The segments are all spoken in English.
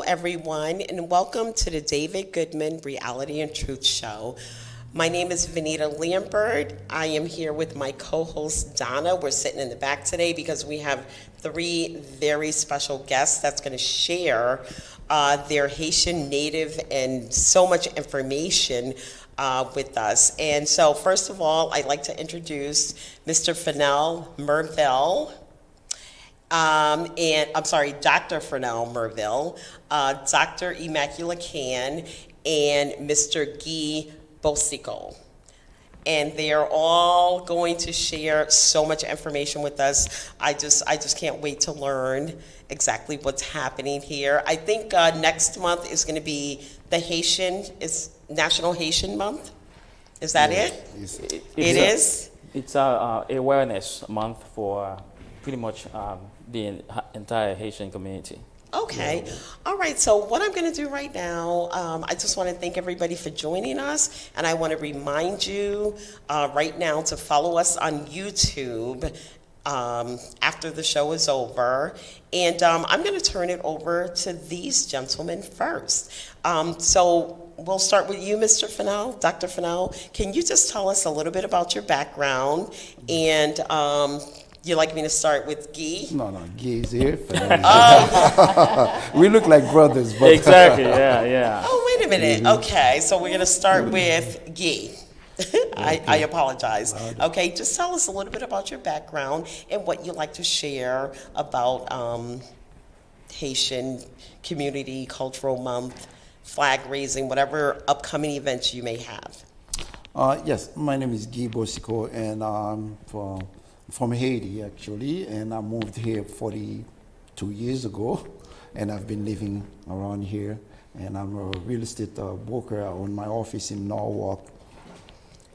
everyone, and welcome to the David Goodman Reality and Truth Show. My name is Vanita Lambert. I am here with my co-host Donna. We're sitting in the back today because we have three very special guests that's going to share their Haitian native and so much information with us. And so first of all, I'd like to introduce Mr. Fennell Merville. Dr. Fennell Merville, Dr. Immaculate Can, and Mr. Guy Bosico. And they are all going to share so much information with us. I just can't wait to learn exactly what's happening here. I think next month is going to be National Haitian Month. Is that it? It's a awareness month for pretty much the entire Haitian community. Okay. All right. So what I'm going to do right now, I just want to thank everybody for joining us. And I want to remind you right now to follow us on YouTube after the show is over. And I'm going to turn it over to these gentlemen first. So we'll start with you, Mr. Fennell, Dr. Fennell. Can you just tell us a little bit about your background? And you'd like me to start with Guy? No, Guy is here. We look like brothers. But exactly, yeah. Oh, wait a minute. Okay, so we're going to start with Guy. I apologize. Okay, just tell us a little bit about your background and what you'd like to share about Haitian Community Cultural Month, flag raising, whatever upcoming events you may have. Yes, my name is Guy Bosico, and I'm from Haiti, actually, and I moved here 42 years ago, and I've been living around here, and I'm a real estate broker. I own my office in Norwalk,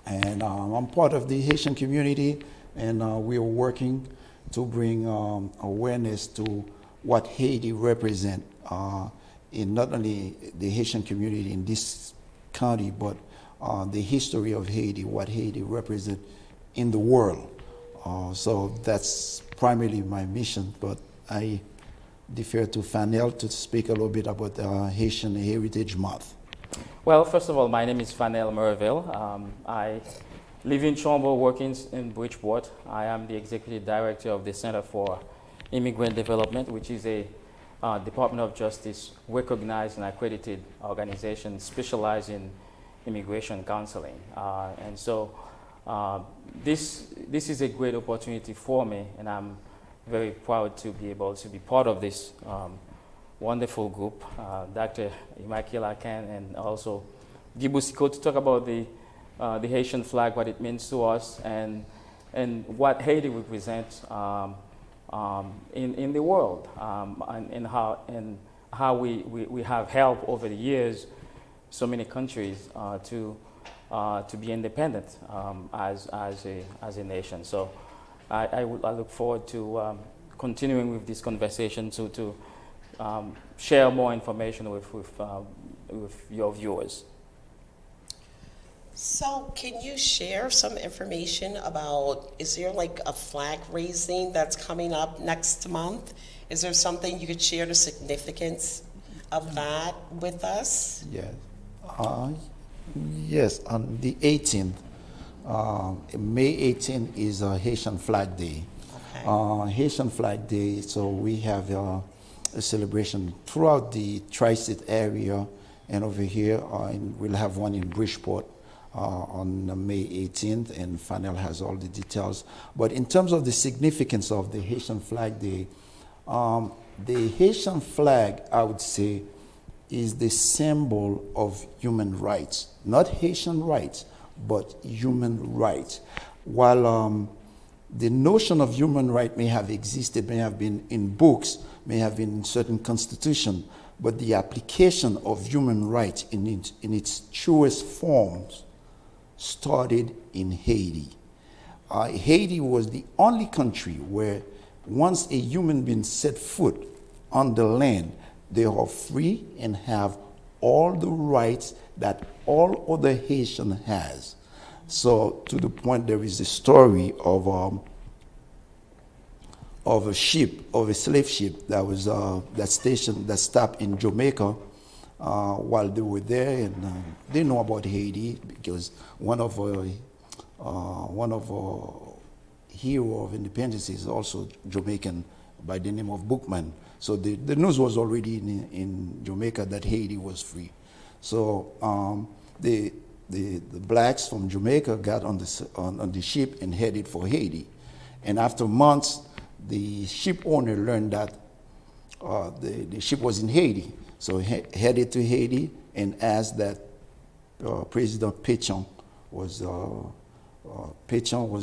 and I'm part of the Haitian community, and we're working to bring awareness to what Haiti represents in not only the Haitian community in this county, but the history of Haiti, what Haiti represents in the world. So that's primarily my mission, but I defer to Fennell to speak a little bit about Haitian Heritage Month. Well, first of all, my name is Fennell Merville. I live in Chombo, working in Bridgeport. I am the executive director of the Center for Immigrant Development, which is a Department of Justice recognized and accredited organization specialized in immigration counseling. And so this is a great opportunity for me, and I'm very proud to be able to be part of this wonderful group, Dr. Immaculate Can and also Guy Bosico, to talk about the Haitian flag, what it means to us, and what Haiti represents in the world, and how we have helped over the years so many countries to be independent as a nation. So I look forward to continuing with this conversation to share more information with your viewers. So can you share some information about, is there like a flag raising that's coming up next month? Is there something you could share the significance of that with us? Yes. Yes, on the 18th, May 18th is Haitian Flag Day. Okay. Haitian Flag Day, so we have a celebration throughout the Tri-State area, and over here we'll have one in Bridgeport on May 18th, and Fennell has all the details. But in terms of the significance of the Haitian Flag Day, the Haitian flag, I would say, is the symbol of human rights. Not Haitian rights, but human rights. While the notion of human right may have existed, may have been in books, may have been in certain constitutions, but the application of human rights in its truest forms started in Haiti. Haiti was the only country where once a human being set foot on the land, they are free and have all the rights that all other Haitian has. So to the point, there is a story of of a ship, of a slave ship that was that stopped in Jamaica while they were there, and they know about Haiti because one of our hero of independence is also Jamaican by the name of Goodman. So the news was already in Jamaica that Haiti was free. So the blacks from Jamaica got on the ship and headed for Haiti. And after months, the ship owner learned that the ship was in Haiti. So headed to Haiti and asked that President Pétion was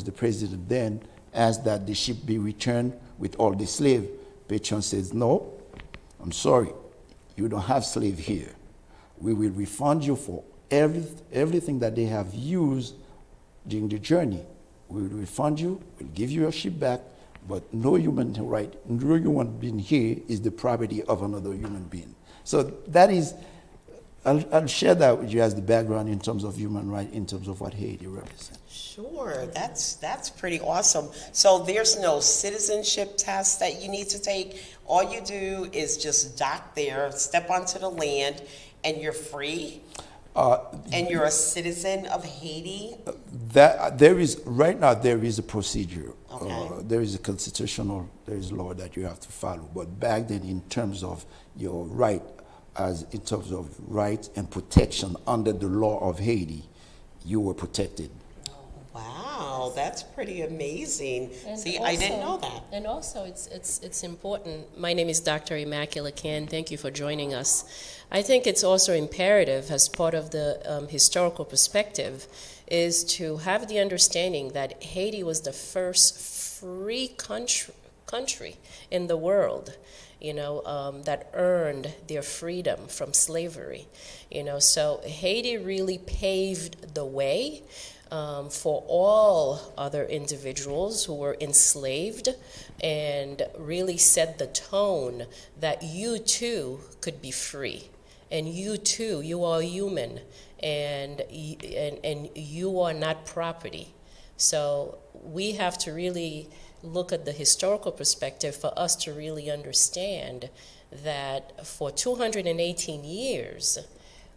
the president then, asked that the ship be returned with all the slaves. Pétion says, no, I'm sorry, you don't have slaves here. We will refund you for everything that they have used during the journey. We will refund you, we'll give you your ship back, but no human being here is the property of another human being. So that is, I'll share that with you as the background in terms of human rights, in terms of what Haiti represents. Sure, that's pretty awesome. So there's no citizenship test that you need to take. All you do is just dock there, step onto the land, and you're free. And you're a citizen of Haiti. There is a procedure. Okay. There is a law that you have to follow. But back then, in terms of your right, in terms of rights and protection under the law of Haiti, you were protected. Wow, that's pretty amazing. And See, also, I didn't know that. And also, it's important. My name is Dr. Immaculate Can. Thank you for joining us. I think it's also imperative, as part of the historical perspective, is to have the understanding that Haiti was the first free country in the world, that earned their freedom from slavery. So Haiti really paved the way for all other individuals who were enslaved, and really set the tone that you too could be free, and you too, you are human, and you are not property. So we have to really look at the historical perspective for us to really understand that for 218 years,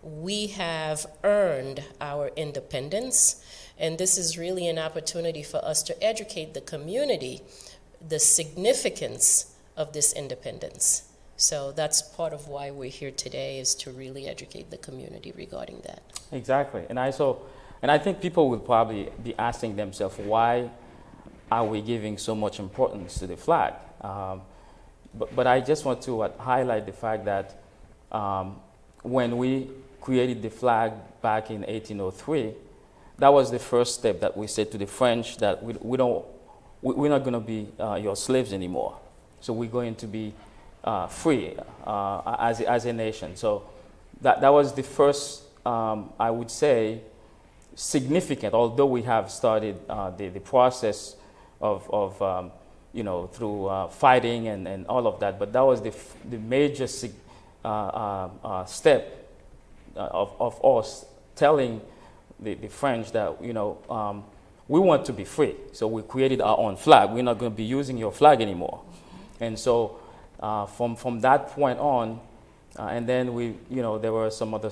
we have earned our independence, and this is really an opportunity for us to educate the community the significance of this independence. So that's part of why we're here today, is to really educate the community regarding that. Exactly. And I think people will probably be asking themselves, why are we giving so much importance to the flag? But I just want to highlight the fact that when we created the flag back in 1803, that was the first step that we said to the French that we're not going to be your slaves anymore. So we're going to be free as a nation. So that was the first, I would say, significant, although we have started the process of through fighting and all of that, but that was the major step of us telling the French that, we want to be free. So we created our own flag. We're not going to be using your flag anymore. And so from that point on, and then there were some other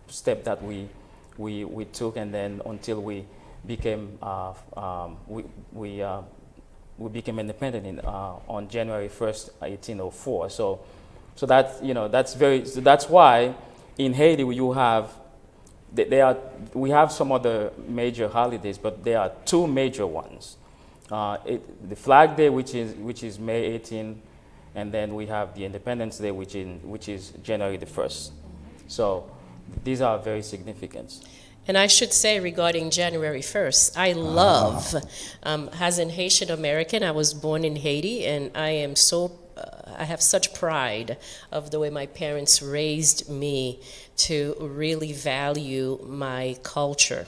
steps that we took, and then until we became we became independent on January 1st, 1804. So that's why in Haiti we have some other major holidays, but there are two major ones. The Flag Day, which is May 18, and then we have the Independence Day, which is January the 1st. So these are very significant. And I should say, regarding January 1st, I love, as an Haitian American, I was born in Haiti, and I have such pride of the way my parents raised me to really value my culture.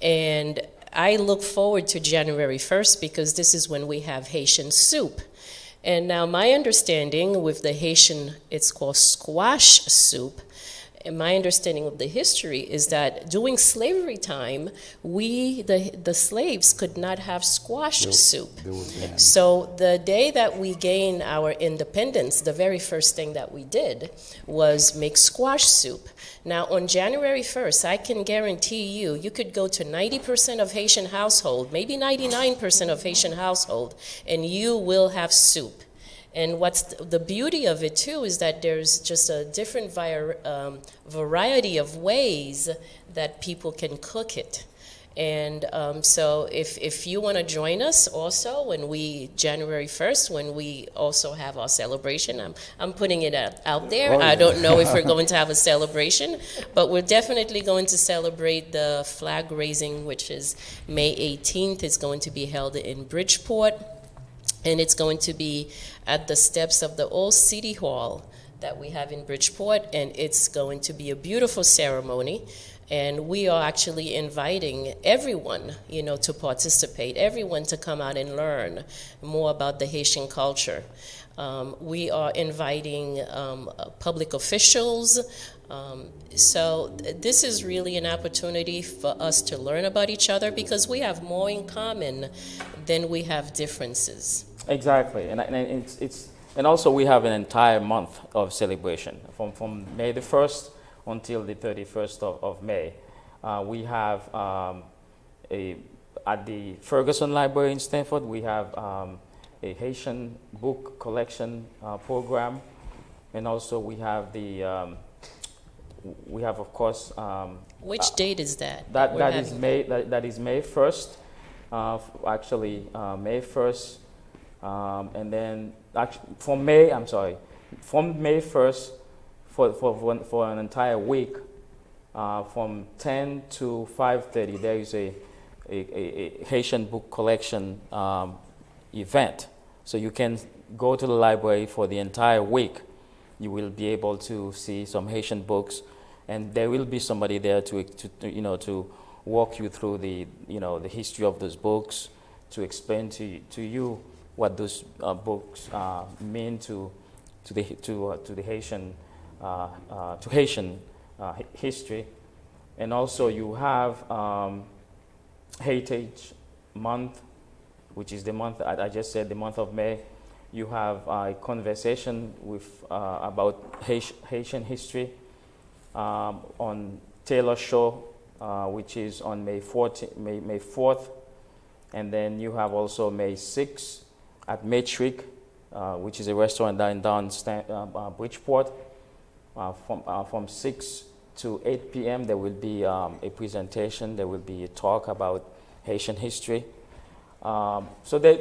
And I look forward to January 1st because this is when we have Haitian soup. And now my understanding with the Haitian, it's called squash soup, and my understanding of the history is that during slavery time, the slaves could not have squash soup. They were banned. So the day that we gained our independence, the very first thing that we did was make squash soup. Now, on January 1st, I can guarantee you could go to 90% of Haitian household, maybe 99% of Haitian household, and you will have soup. And what's the beauty of it, too, is that there's just a different variety of ways that people can cook it. And so if you want to join us also January 1st, when we also have our celebration, I'm putting it out there. Oh, yeah. I don't know if we're going to have a celebration, but we're definitely going to celebrate the flag raising, which is May 18th. It's going to be held in Bridgeport, and it's going to be at the steps of the old City Hall that we have in Bridgeport, and it's going to be a beautiful ceremony. And we are actually inviting everyone, to participate, everyone to come out and learn more about the Haitian culture. We are inviting public officials. So this is really an opportunity for us to learn about each other, because we have more in common than we have differences. Exactly, and also we have an entire month of celebration from May the 1st until the 31st of May. We have at the Ferguson Library in Stanford, we have a Haitian book collection program, and also we have of course. Which date is that? That is May 1st. May 1st, and then from May 1st. For an entire week, from 10 to 5:30, there is a Haitian book collection event. So you can go to the library for the entire week. You will be able to see some Haitian books, and there will be somebody there to walk you through the history of those books, to explain to you what those books mean to the Haitian. To Haitian history. And also you have Heritage Month, which is the month, I just said, the month of May. You have a conversation about Haitian history on Taylor Show, which is on May 4th. And then you have also May 6th at Matric, which is a restaurant down Bridgeport. From 6 to 8 p.m. there will be a presentation. There will be a talk about Haitian history. So there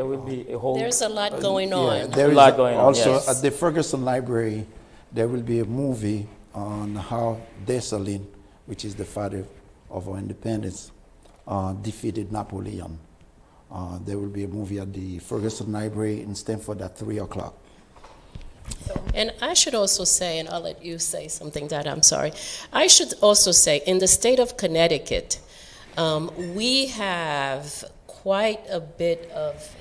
will be a whole. There's a lot going on. There is a lot going on. Also, yes. at the Ferguson Library, there will be a movie on how Dessalines, which is the father of our independence, defeated Napoleon. There will be a movie at the Ferguson Library in Stanford at 3:00. And I should also say, and I'll let you say something, Dad, I'm sorry. I should also say, in the state of Connecticut, we have quite a bit of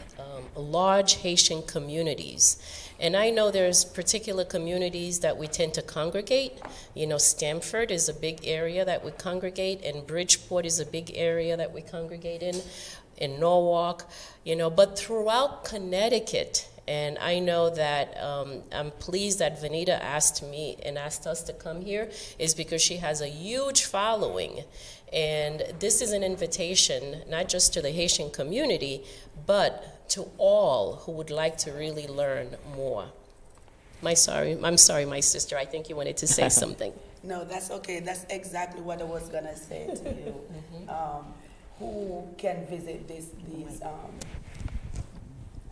large Haitian communities. And I know there's particular communities that we tend to congregate. Stamford is a big area that we congregate, and Bridgeport is a big area that we congregate in Norwalk, but throughout Connecticut. And I know that I'm pleased that Vanita asked us to come here, is because she has a huge following. And this is an invitation, not just to the Haitian community, but to all who would like to really learn more. I'm sorry, my sister. I think you wanted to say something. No, that's okay. That's exactly what I was going to say to you. Who can visit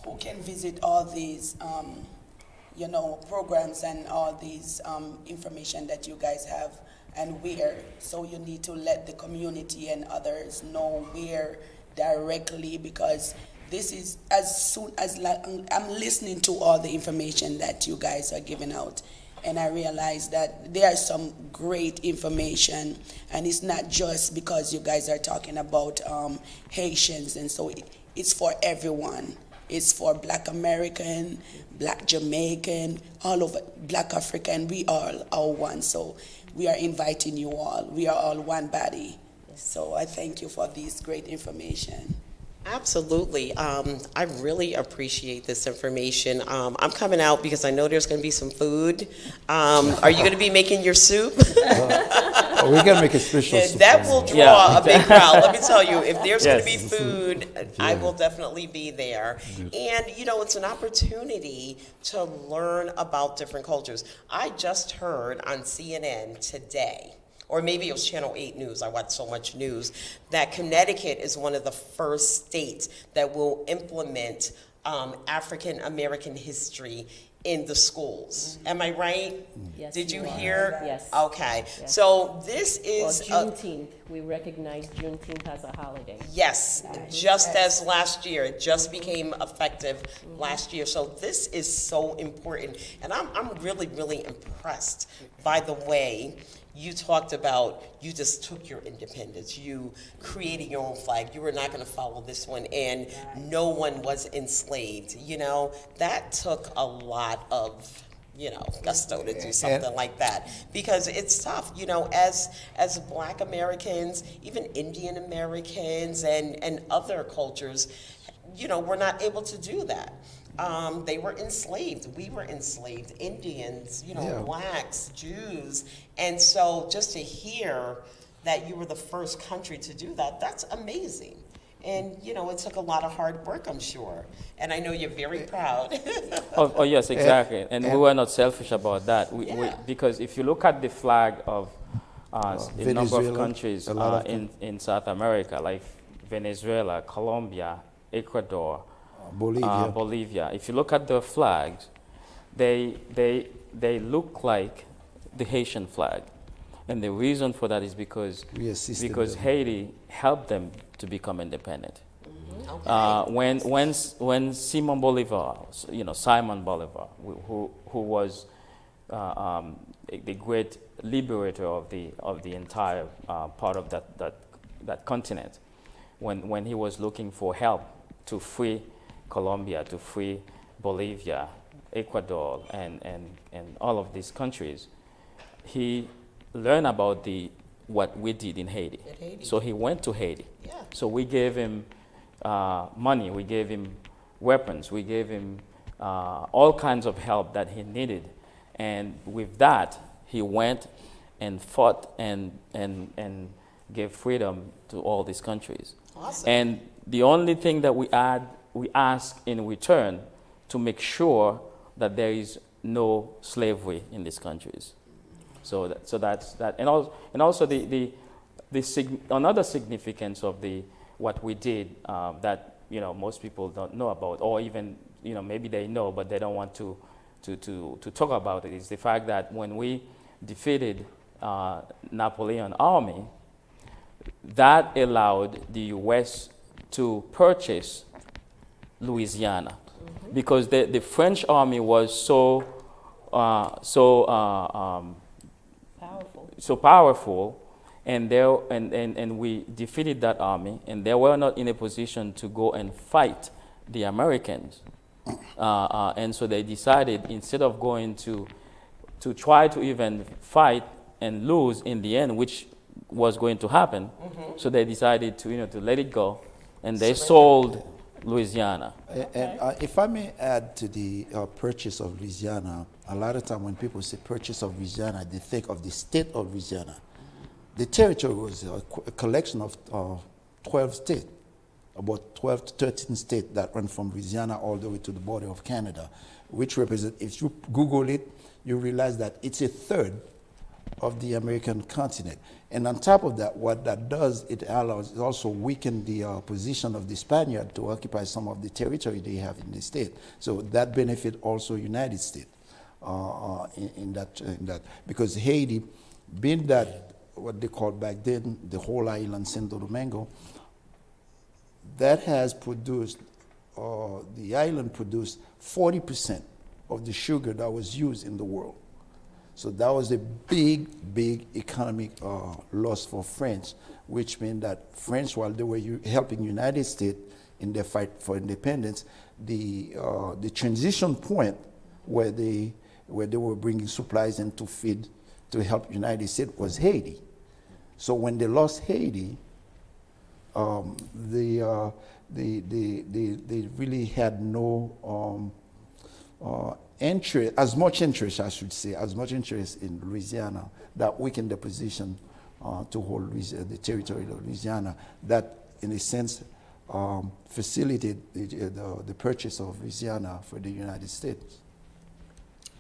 who can visit all these, programs and all these information that you guys have, and where. So you need to let the community and others know where directly, because this is as soon as I'm listening to all the information that you guys are giving out, and I realize that there's some great information, and it's not just because you guys are talking about Haitians, and so it's for everyone. It's for Black American, Black Jamaican, all over, Black African. We all are one. So we are inviting you all. We are all one body. So I thank you for this great information. Absolutely. I really appreciate this information. I'm coming out because I know there's going to be some food. Are you going to be making your soup? We can make a special soup. That will draw a big crowd. Let me tell you, if there's going to be food, I will definitely be there. And, you know, it's an opportunity to learn about different cultures. I just heard on CNN today, or maybe it was Channel 8 News, I watch so much news, that Connecticut is one of the first states that will implement African American history in the schools. Am I right? Yes, Did you you are. hear? Yes. Okay. Yes. So this Or is Juneteenth, we recognize Juneteenth as a holiday. yes, just as last year, it just became effective last year. So this is so important, and I'm really, really impressed by the way you talked about. You just took your independence. You created your own flag. You were not going to follow this one, and no one was enslaved. You know, that took a lot of, you know, gusto to do something like that, because it's tough, you know, as Black Americans, even Indian Americans and other cultures, you know, we're not able to do that. They were enslaved. We were enslaved. Indians, you know, Yeah. Blacks, Jews. And so just to hear that you were the first country to do that, that's amazing. And, you know, it took a lot of hard work, I'm sure. And I know you're very proud. Oh, yes, exactly. And we were not selfish about that. Yeah. Because if you look at the flag of a number of Venezuela, countries a lot of in South America, like Venezuela, Colombia, Ecuador, Bolivia. if you look at their flags, they look like the Haitian flag. And the reason for that is because We assisted them. Haiti helped them to become independent. Okay. When Simon Bolivar, you know, Simon Bolivar, who was the great liberator of the entire part of that continent, when he was looking for help to free Colombia, to free Bolivia, Ecuador, and all of these countries, he learned about what we did in Haiti. So he went to Haiti. Yeah. So we gave him money, we gave him weapons, we gave him all kinds of help that he needed. And with that, he went and fought and gave freedom to all these countries. Awesome. And the only thing that we ask in return to make sure that there is no slavery in these countries. So that's that. And also another significance of what we did that, you know, most people don't know about, or even, you know, maybe they know but they don't want to talk about it, is the fact that when we defeated Napoleon's army, that allowed the U.S. to purchase Louisiana, because the French army was so powerful, and we defeated that army, and they were not in a position to go and fight the Americans, and so they decided, instead of going to try to even fight and lose in the end, which was going to happen, so they decided to let it go, and they sold Louisiana. And if I may add to the purchase of Louisiana, a lot of time when people say purchase of Louisiana, they think of the state of Louisiana. The territory was a collection of 12 states, about 12 to 13 states that run from Louisiana all the way to the border of Canada, which represent, if you Google it, you realize that it's a third of the American continent. And on top of that, what that does, it allows, it also weaken the position of the Spaniard to occupy some of the territory they have in the state. So that benefit also United States in that, because Haiti, being that what they called back then the whole island Santo Domingo, that has produced, the island produced 40% of the sugar that was used in the world. So that was a big, big economic loss for France, which meant that France, while they were helping United States in their fight for independence, the transition point where they were bringing supplies in to feed, to help United States was Haiti. So when they lost Haiti, they really had no interest, as much interest in Louisiana, that weakened the position to hold the territory of Louisiana. That, in a sense, facilitated the purchase of Louisiana for the United States.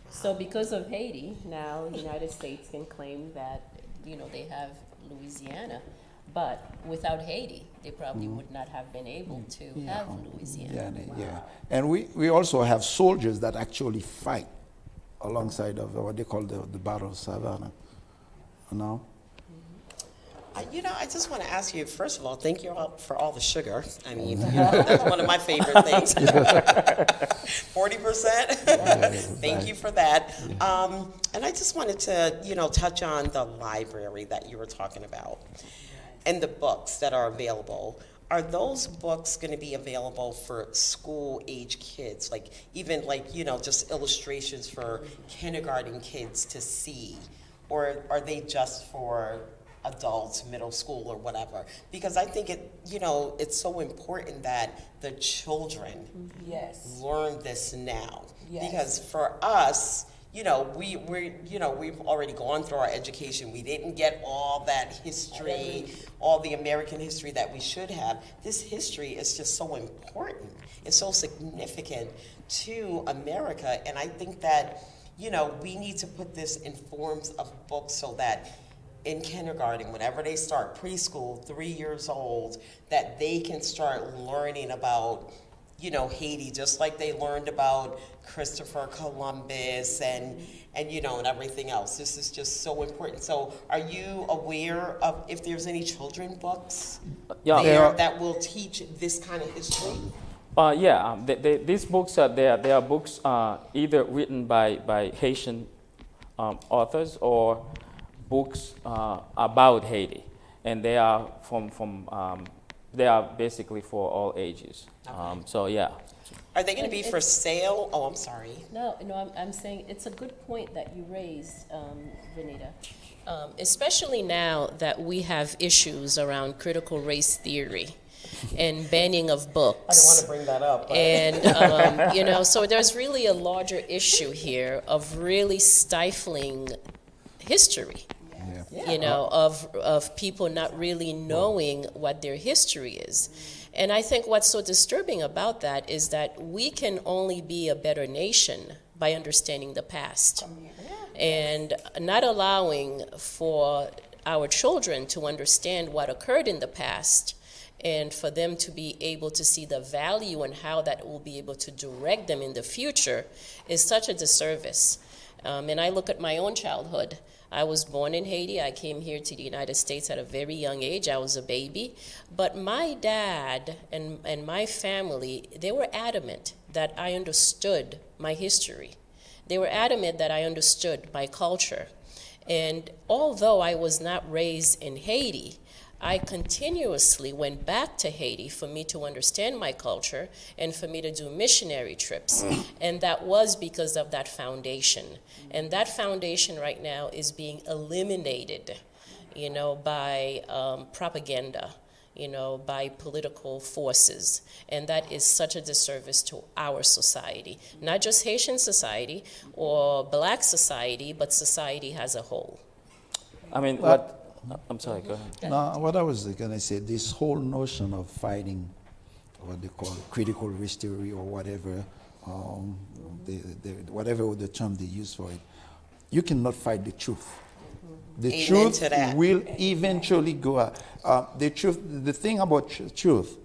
So because of Haiti, now the United States can claim that, they have Louisiana. But without Haiti, they probably would not have been able to have Louisiana. Yeah. And we also have soldiers that actually fight alongside of what they call the Battle of Savannah. I just want to ask you, first of all, thank you all for all the sugar. I mean, that's one of my favorite things. 40%? Thank you for that. And I just wanted to, touch on the library that you were talking about and the books that are available. Are those books going to be available for school-age kids? Just illustrations for kindergarten kids to see? Or are they just for adults, middle school, or whatever? Because I think it's so important that the children Yes. learn this now. Yes. Because for us, we've already gone through our education. We didn't get all that history, all the American history that we should have. This history is just so important. It's so significant to America. And I think that, we need to put this in forms of books so that in kindergarten, whenever they start preschool, 3 years old, that they can start learning about, Haiti, just like they learned about Christopher Columbus and everything else. This is just so important. So are you aware of if there's any children books that will teach this kind of history? These books are they are books either written by Haitian authors or books about Haiti, and they are they are basically for all ages. Okay. Are they going to be for sale? Oh, I'm sorry. No, I'm saying it's a good point that you raised, Vanita. Especially now that we have issues around critical race theory and banning of books. I don't want to bring that up. But. And, so there's really a larger issue here of really stifling history. Of people not really knowing what their history is. And I think what's so disturbing about that is that we can only be a better nation by understanding the past and not allowing for our children to understand what occurred in the past and for them to be able to see the value and how that will be able to direct them in the future is such a disservice. And I look at my own childhood. I was born in Haiti. I came here to the United States at a very young age. I was a baby. But my dad and my family, they were adamant that I understood my history. They were adamant that I understood my culture. And although I was not raised in Haiti, I continuously went back to Haiti for me to understand my culture and for me to do missionary trips. And that was because of that foundation. And that foundation right now is being eliminated, by propaganda, by political forces. And that is such a disservice to our society. Not just Haitian society or Black society, but society as a whole. I'm sorry, go ahead. Now, what I was going to say, this whole notion of fighting what they call critical race theory or whatever, whatever the term they use for it, you cannot fight the truth. The Amen truth to that. will eventually go out. The thing about truth,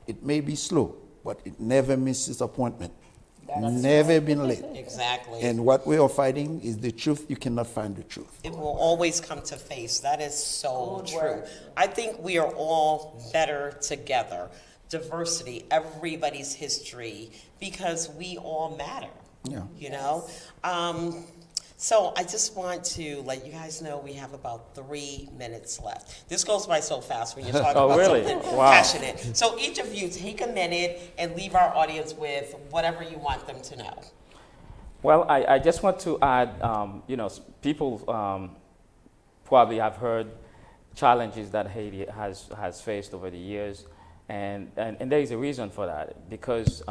it may be slow, but it never misses appointment. Never been late. Exactly. And what we are fighting is the truth. You cannot find the truth. It will always come to face. That is so true. I think we are all better together. Diversity, everybody's history, because we all matter. Yeah. So I just want to let you guys know we have about 3 minutes left. This goes by so fast when you're talking Oh, about really? something Wow. passionate. So each of you take a minute and leave our audience with whatever you want them to know. Well, I just want to add, people probably have heard challenges that Haiti has faced over the years, and there is a reason for that, because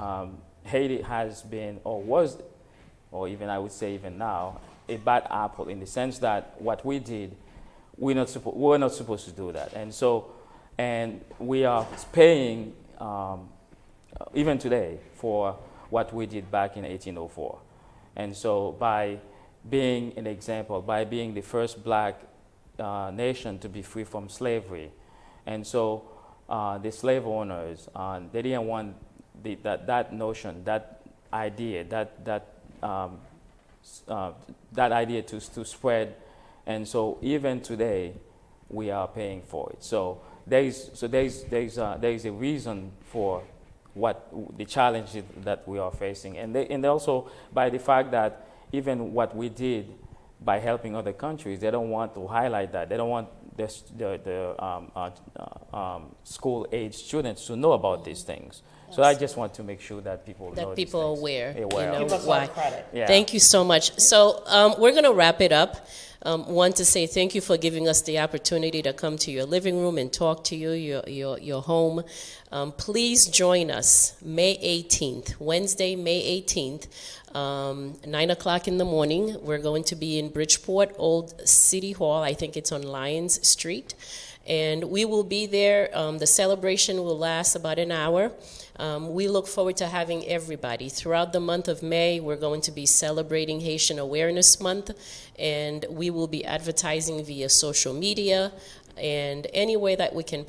Haiti has been, or was, or even I would say even now, a bad apple in the sense that what we did, we're not supposed to do that, and we are paying even today for what we did back in 1804. And so by being an example, by being the first black nation to be free from slavery, and so the slave owners, they didn't want that notion, that idea, that idea to spread, and so even today we are paying for it. So there is a reason for what the challenges that we are facing, and also by the fact that even what we did by helping other countries, they don't want to highlight that. They don't want the school-age students to know about these things. So I just want to make sure that people know That these people are things. aware, Aware. you know Give us all why. the credit. Yeah. Thank you so much. So we're going to wrap it up. Want to say thank you for giving us the opportunity to come to your living room and talk to you, your home. Please join us May 18th, Wednesday, May 18th, 9 o'clock in the morning. We're going to be in Bridgeport, Old City Hall. I think it's on Lyons Street. And we will be there. The celebration will last about an hour. We look forward to having everybody. Throughout the month of May, we're going to be celebrating Haitian Awareness Month, and we will be advertising via social media and any way that we can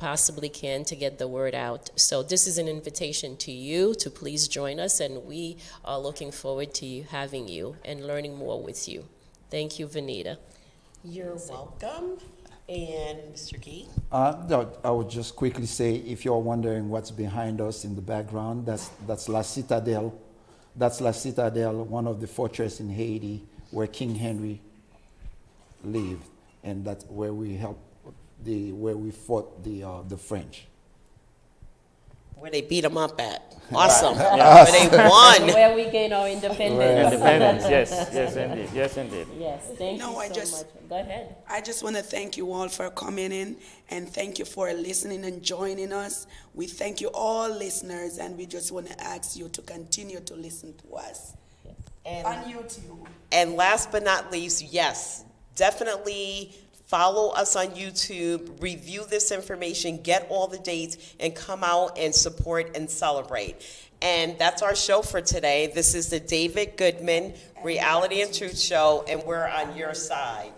to get the word out. So this is an invitation to you to please join us, and we are looking forward to having you and learning more with you. Thank you, Vanita. You're welcome. And Mr. Gee? No, I would just quickly say, if you're wondering what's behind us in the background, that's La Citadelle. That's La Citadelle, one of the fortresses in Haiti where King Henry lived, and that's where we fought the French. Where they beat them up at. Awesome. Where they won. Where we gain our independence. Independence, yes, indeed, yes, indeed. Yes, thank No, I you so just- much. Go ahead. I just want to thank you all for coming in, and thank you for listening and joining us. We thank you all listeners, and we just want to ask you to continue to listen to us on And, YouTube. and last but not least, yes, definitely follow us on YouTube, review this information, get all the dates, and come out and support and celebrate. And that's our show for today. This is the David Goodman Reality and Truth Show, and we're on your side.